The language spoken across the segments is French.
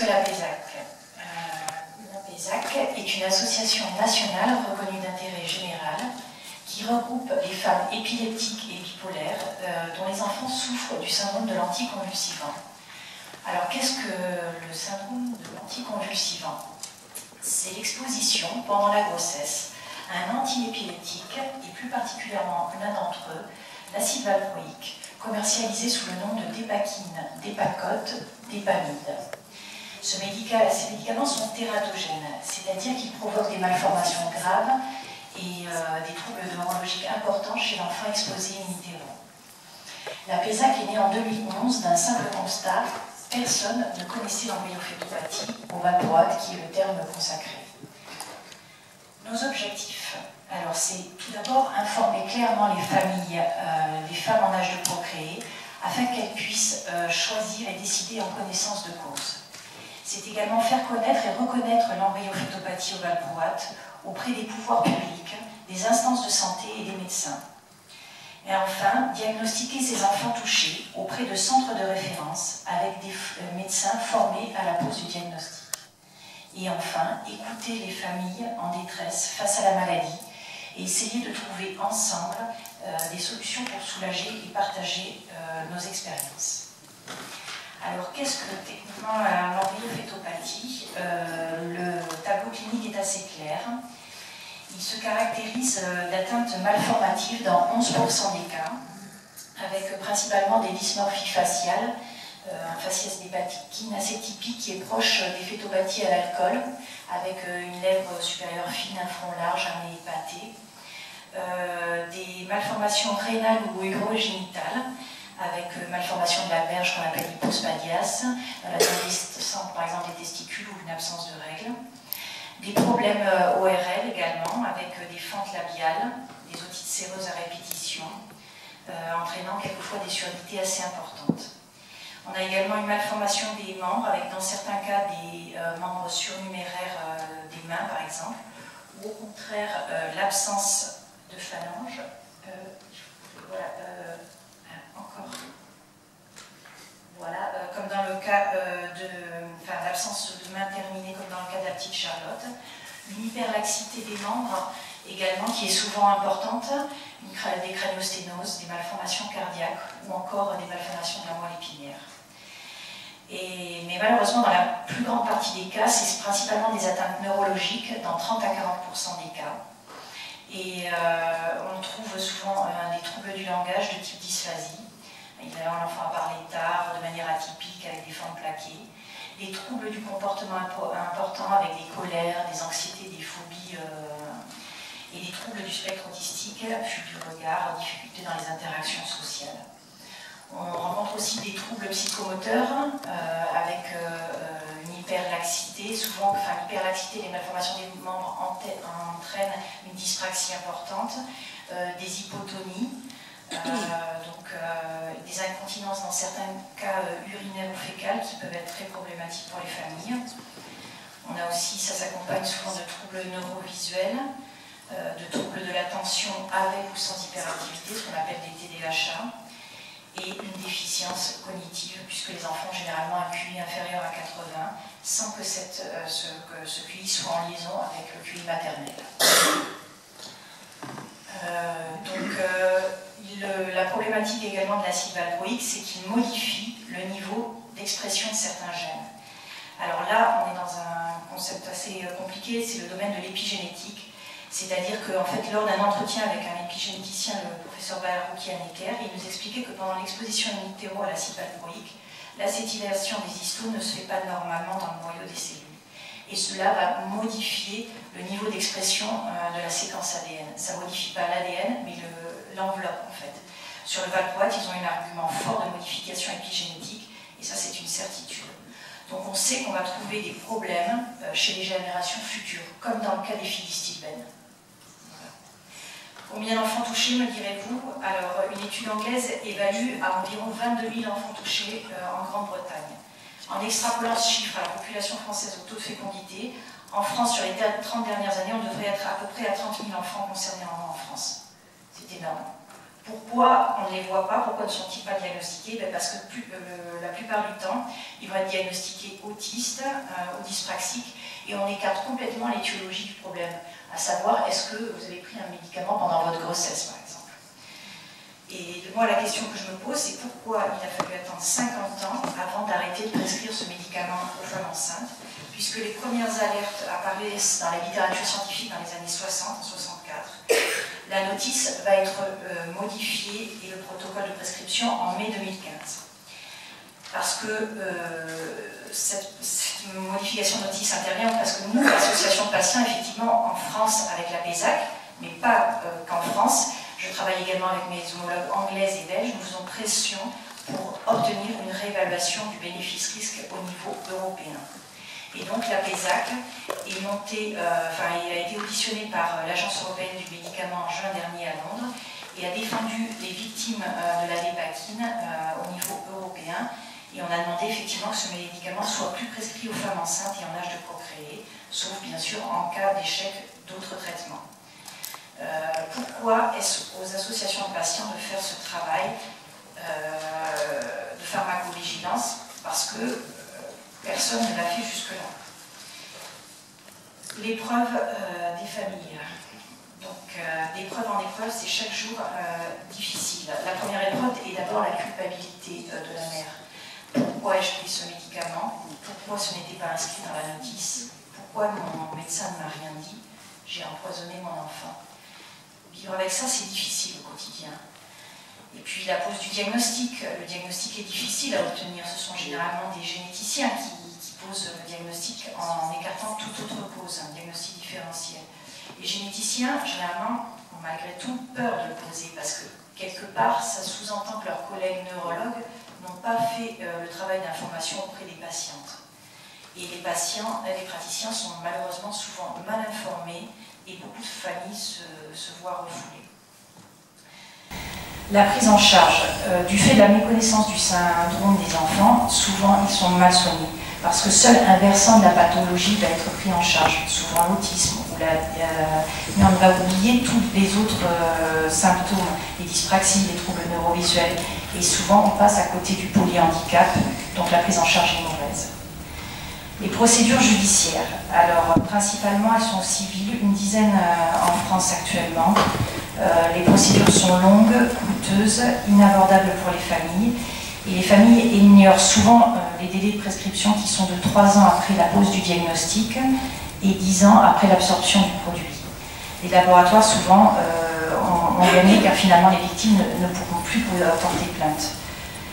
que la PESAC? La PESAC est une association nationale reconnue d'intérêt général qui regroupe les femmes épileptiques et bipolaires dont les enfants souffrent du syndrome de l'anticonvulsivant. Alors, qu'est-ce que le syndrome de l'anticonvulsivant? C'est l'exposition pendant la grossesse à un antiépileptique et plus particulièrement l'un d'entre eux, l'acide valproïque, commercialisé sous le nom de Dépakine, Dépakote, Dépamide. Ces médicaments sont tératogènes, c'est-à-dire qu'ils provoquent des malformations graves et des troubles neurologiques importants chez l'enfant exposé in utero. La PESAC est née en 2011 d'un simple constat: personne ne connaissait l'embryophétopathie au valproate, qui est le terme consacré. Nos objectifs, alors c'est tout d'abord informer clairement les familles, les femmes en âge de procréer, afin qu'elles puissent choisir et décider en connaissance de cause. C'est également faire connaître et reconnaître l'embryophétopathie au valproate auprès des pouvoirs publics, des instances de santé et des médecins. Et enfin, diagnostiquer ces enfants touchés auprès de centres de référence avec des médecins formés à la pose du diagnostic. Et enfin, écouter les familles en détresse face à la maladie et essayer de trouver ensemble des solutions pour soulager et partager nos expériences. Alors, qu'est-ce que techniquement l'embryophétopathie? Le tableau clinique est assez clair. Il se caractérise d'atteintes malformatives dans 11% des cas, avec principalement des dysmorphies faciales, un faciès des patikines assez typique qui est proche des phétopathies à l'alcool, avec une lèvre supérieure fine, un front large, un nez épaté, des malformations rénales ou urogénitales, avec malformation de la verge qu'on appelle l'hypospadias, la descente par exemple des testicules ou une absence de règles. Des problèmes ORL également, avec des fentes labiales, des otites séreuses à répétition, entraînant quelquefois des surdité assez importantes. On a également une malformation des membres, avec dans certains cas des membres surnuméraires des mains par exemple, ou au contraire l'absence de phalanges. Voilà, encore. Voilà, comme dans le cas l'absence de main terminée, comme dans le cas de la petite Charlotte. Une hyperlaxité des membres également, qui est souvent importante, des craniosténoses, des malformations cardiaques, ou encore des malformations de la moelle épinière. Mais malheureusement, dans la plus grande partie des cas, c'est principalement des atteintes neurologiques, dans 30 à 40% des cas. Et on trouve souvent des troubles du langage de type dysphasie. Évidemment, l'enfant a parlé tard, de manière atypique, avec des formes plaquées. Des troubles du comportement importants, avec des colères, des anxiétés, des phobies, et des troubles du spectre autistique, fuite du regard, difficultés dans les interactions sociales. On rencontre aussi des troubles psychomoteurs, avec une hyperlaxité. Souvent, l'hyperlaxité, les malformations des membres entraînent une dyspraxie importante, des hypotonies, des incontinences dans certains cas urinaires ou fécales qui peuvent être très problématiques pour les familles. On a aussi, ça s'accompagne souvent de troubles neurovisuels, de troubles de l'attention avec ou sans hyperactivité, ce qu'on appelle des TDAH, et une déficience cognitive, puisque les enfants ont généralement un QI inférieur à 80, sans que ce QI soit en liaison avec le QI maternel. La problématique également de l'acide valproïque, c'est qu'il modifie le niveau d'expression de certains gènes. Alors là, on est dans un concept assez compliqué, c'est le domaine de l'épigénétique. C'est-à-dire qu'en fait, lors d'un entretien avec un épigénéticien, le professeur Baroukian-Necker, il nous expliquait que pendant l'exposition in utero à l'acide valproïque, l'acétylation des histones ne se fait pas normalement dans le noyau des cellules. Et cela va modifier le niveau d'expression de la séquence ADN. Ça ne modifie pas l'ADN, mais l'enveloppe en fait. Sur le valproate, ils ont un argument fort de modification épigénétique, et ça c'est une certitude. Donc on sait qu'on va trouver des problèmes chez les générations futures, comme dans le cas des filles d'Stilben. Combien d'enfants touchés, me direz-vous? Alors, une étude anglaise évalue à environ 22 000 enfants touchés en Grande-Bretagne. En extrapolant ce chiffre à la population française au taux de fécondité, en France, sur les 30 dernières années, on devrait être à peu près à 30 000 enfants concernés en France. C'est énorme. Pourquoi on ne les voit pas? Pourquoi ne sont-ils pas diagnostiqués? Parce que la plupart du temps, ils vont être diagnostiqués autistes ou dyspraxiques, et on écarte complètement l'étiologie du problème, à savoir, est-ce que vous avez pris un médicament pendant votre grossesse, par exemple? Et moi, la question que je me pose, c'est pourquoi il a fallu attendre 50 ans avant d'arrêter de prescrire ce médicament aux femmes enceintes, puisque les premières alertes apparaissent dans la littérature scientifique dans les années 60-64. La notice va être modifiée et le protocole de prescription en mai 2015. Parce que cette modification de notice intervient parce que nous, l'association de patients, effectivement, en France, avec la PESAC, mais pas qu'en France, je travaille également avec mes homologues anglaises et belges, nous faisons pression pour obtenir une réévaluation du bénéfice-risque au niveau européen. Et donc la PESAC est montée, a été auditionnée par l'Agence européenne du médicament en juin dernier à Londres et a défendu les victimes de la dépakine au niveau européen. Et on a demandé effectivement que ce médicament soit plus prescrit aux femmes enceintes et en âge de procréer, sauf bien sûr en cas d'échec d'autres traitements. Pourquoi est-ce aux associations de patients de faire ce travail de pharmacovigilance? Parce que personne ne l'a fait jusque-là. L'épreuve des familles. Donc, d'épreuve en épreuve, c'est chaque jour difficile. La première épreuve est d'abord la culpabilité de la mère. Pourquoi ai-je pris ce médicament? Pourquoi ce n'était pas inscrit dans la notice? Pourquoi mon médecin ne m'a rien dit? J'ai empoisonné mon enfant. Vivre avec ça, c'est difficile au quotidien. Et puis la pose du diagnostic. Le diagnostic est difficile à obtenir. Ce sont généralement des généticiens qui posent le diagnostic en écartant toute autre cause, un diagnostic différentiel. Les généticiens, généralement, ont malgré tout peur de le poser parce que quelque part, ça sous-entend que leurs collègues neurologues n'ont pas fait le travail d'information auprès des patientes. Et les patients, les praticiens sont malheureusement souvent mal informés et beaucoup de familles se voient refoulées. La prise en charge, du fait de la méconnaissance du syndrome des enfants, souvent ils sont mal soignés, parce que seul un versant de la pathologie va être pris en charge, souvent l'autisme, mais on va oublier tous les autres symptômes, les dyspraxies, les troubles neurovisuels, et souvent on passe à côté du polyhandicap, donc la prise en charge est mauvaise. Les procédures judiciaires, alors principalement elles sont civiles, une dizaine en France actuellement. Les procédures sont longues, coûteuses, inabordables pour les familles. Et les familles ignorent souvent les délais de prescription qui sont de 3 ans après la pose du diagnostic et 10 ans après l'absorption du produit. Les laboratoires souvent ont gagné car finalement les victimes ne pourront plus porter plainte.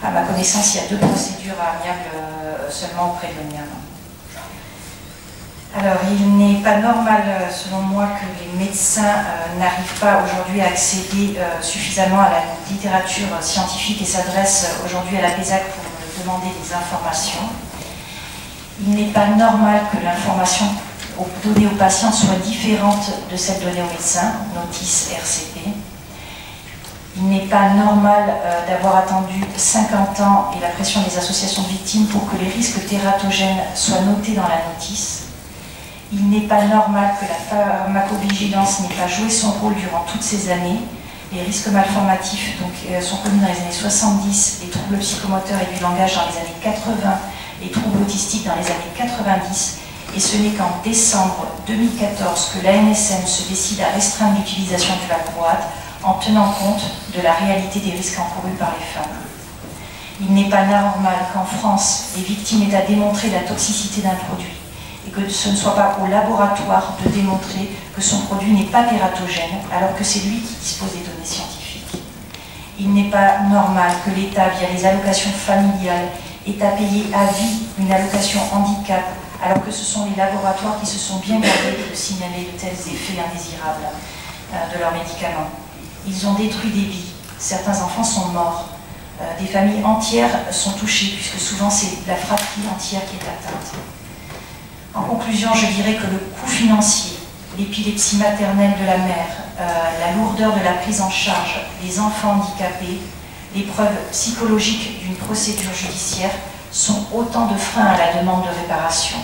À ma connaissance, il y a 2 procédures amiables seulement auprès de l'ONIAM. Alors, il n'est pas normal, selon moi, que les médecins n'arrivent pas aujourd'hui à accéder suffisamment à la littérature scientifique et s'adressent aujourd'hui à la PESAC pour demander des informations. Il n'est pas normal que l'information donnée aux patients soit différente de celle donnée aux médecins, notice RCP. Il n'est pas normal d'avoir attendu 50 ans et la pression des associations de victimes pour que les risques tératogènes soient notés dans la notice. Il n'est pas normal que la pharmacovigilance n'ait pas joué son rôle durant toutes ces années. Les risques malformatifs sont connus dans les années 70, les troubles psychomoteurs et du langage dans les années 80, les troubles autistiques dans les années 90. Et ce n'est qu'en décembre 2014 que l'ANSM se décide à restreindre l'utilisation du valproate en tenant compte de la réalité des risques encourus par les femmes. Il n'est pas normal qu'en France, les victimes aient à démontrer la toxicité d'un produit et que ce ne soit pas au laboratoire de démontrer que son produit n'est pas tératogène, alors que c'est lui qui dispose des données scientifiques. Il n'est pas normal que l'État, via les allocations familiales, ait à payer à vie une allocation handicap, alors que ce sont les laboratoires qui se sont bien gardés de signaler de tels effets indésirables de leurs médicaments. Ils ont détruit des vies, certains enfants sont morts, des familles entières sont touchées, puisque souvent c'est la fratrie entière qui est atteinte. En conclusion, je dirais que le coût financier, l'épilepsie maternelle de la mère, la lourdeur de la prise en charge des enfants handicapés, l'épreuve psychologique d'une procédure judiciaire sont autant de freins à la demande de réparation.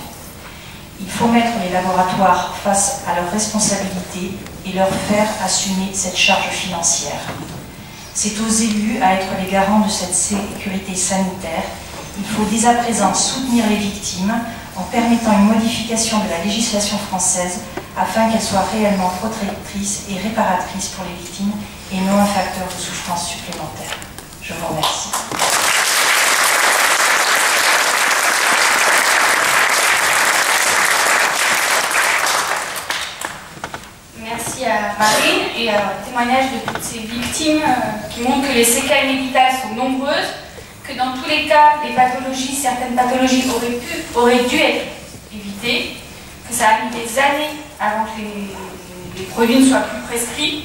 Il faut mettre les laboratoires face à leurs responsabilités et leur faire assumer cette charge financière. C'est aux élus à être les garants de cette sécurité sanitaire. Il faut dès à présent soutenir les victimes en permettant une modification de la législation française afin qu'elle soit réellement protectrice et réparatrice pour les victimes et non un facteur de souffrance supplémentaire. Je vous remercie. Merci à Marine et au témoignage de toutes ces victimes qui montrent que les séquelles médicales sont nombreuses, que dans tous les cas, certaines pathologies auraient dû être évitées, que ça a mis des années avant que les produits ne soient plus prescrits,